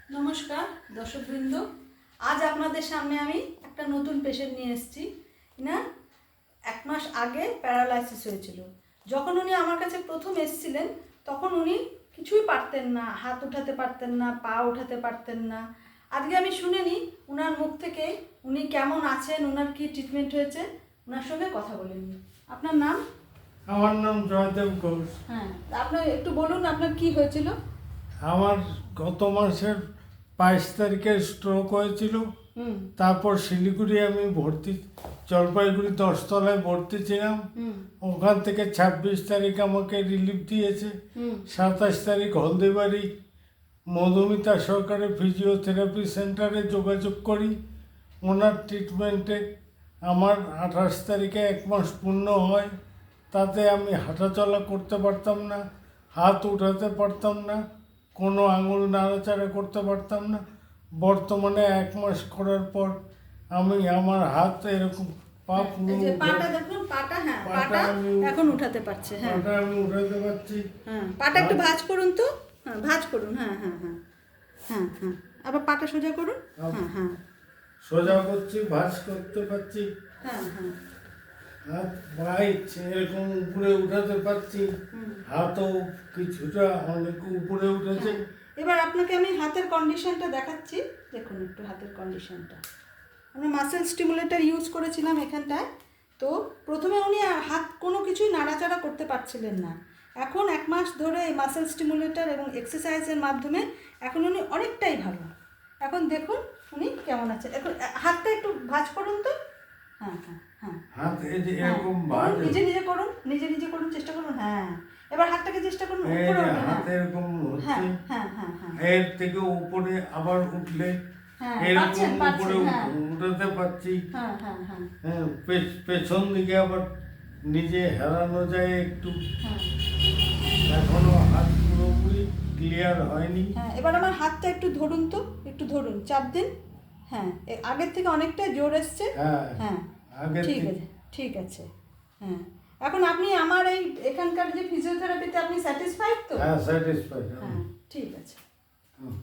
নমস্কার দর্শকবৃন্দ, আজ আপনাদের সামনে আমি একটা নতুন পেশেন্ট নিয়ে এসেছি। না, 1 মাস আগে প্যারালাইসিস হয়েছিল। যখন উনি আমার কাছে প্রথম এসেছিলেন তখন উনি কিছুই পারতেন না, হাত উঠাতে পারতেন না, পা উঠাতে পারতেন না। আজকে আমি শুনে নিই ওনার মুখ থেকে উনি কেমন আছেন, ওনার কী ট্রিটমেন্ট হয়েছে, ওনার সঙ্গে কথা বলে নিই। আপনার নাম? আমার নাম জয়দেব ঘোষ। হ্যাঁ, আপনার একটু বলুন আপনার কি হয়েছিল। আমার গত মাসের 22 তারিখে স্ট্রোক হয়েছিল। তারপর শিলিগুড়ি আমি ভর্তি, জলপাইগুড়ি 10 তলায় ভর্তি ছিলাম। ওখান থেকে 26 তারিখ আমাকে রিলিফ দিয়েছে। 27 তারিখ হলদিবাড়ি মধুমিতা সরকারের ফিজিওথেরাপি সেন্টারে যোগাযোগ করি। ওনার ট্রিটমেন্টে আমার 28 তারিখে 1 মাস পূর্ণ হয়। তাতে আমি হাঁটাচলা করতে পারতাম না, হাত উঠাতে পারতাম না, কোনো আঙুল নাড়াচাড়া করতে পারতাম না। বর্তমানে 1 মাস করার পর আমি আমার হাত এরকম পা পুরো পাটা দেখুন, পাটা, হ্যাঁ, পাটা এখন উঠাতে পারছে। হ্যাঁ, পাটা আমি উঠাতে পারছি। হ্যাঁ, পাটা একটু ভাঁজ করুন তো। হ্যাঁ, ভাঁজ করুন। হ্যাঁ হ্যাঁ হ্যাঁ হ্যাঁ হ্যাঁ আবার পাটা সোজা করুন। হ্যাঁ হ্যাঁ সোজা করছি, ভাঁজ করতে পারছি। হ্যাঁ হ্যাঁ হাত বাইছে এরকম উপরে উঠাতে পারছি। হাতও কিছুটা অনেক উপরে উঠেছে। এবার আপনাকে আমি হাতের কন্ডিশনটা দেখাচ্ছি। দেখুন একটু হাতের কন্ডিশনটা। আমরা মাসেল স্টিমুলেটর ইউজ করেছিলাম এখানটায়। তো প্রথমে উনি হাত কোনো কিছুই নাড়াচাড়া করতে পারছিলেন না। এখন 1 মাস ধরে এই মাসেল স্টিমুলেটর এবং এক্সারসাইজের মাধ্যমে এখন উনি অনেকটাই ভালো। এখন দেখুন উনি কেমন আছে। এখন হাতটা একটু ভাঁজ করুন তো। হ্যাঁ হ্যাঁ হ্যাঁ হাত এরকম ভাঁজ, নিজে নিজে করুন, নিজে করুন, চেষ্টা করুন। হ্যাঁ, এবার হাতটাকে চেষ্টা করুন উপরে উঠে। হাত এরকম হ্যাঁ হচ্ছে। হ্যাঁ হ্যাঁ হ্যাঁ এর থেকে উপরে আবার উঠলে হ্যাঁ, এরকম উপরে হ্যাঁ উঠাতে পারছি। হ্যাঁ হ্যাঁ হ্যাঁ হ্যাঁ, পেছন দিকে আবার নিজে হেলানো যায় একটু। হ্যাঁ এখনো হাত পুরোপুরি ক্লিয়ার হয়নি। হ্যাঁ, এবার আমার হাতটা একটু ধরুন তো, একটু ধরুন, চাপ দিন। হ্যাঁ, আগের থেকে অনেকটা জোর এসছে। হ্যাঁ, হ্যাঁ, আগের ঠিক থেকে। আছে, ঠিক আছে। হ্যাঁ, এখন আপনি আমার এই এখানকার যে ফিজিওথেরাপিতে আপনি স্যাটিসফাইড তো? হ্যাঁ, স্যাটিসফাইড। হ্যাঁ, ঠিক আছে। হুম।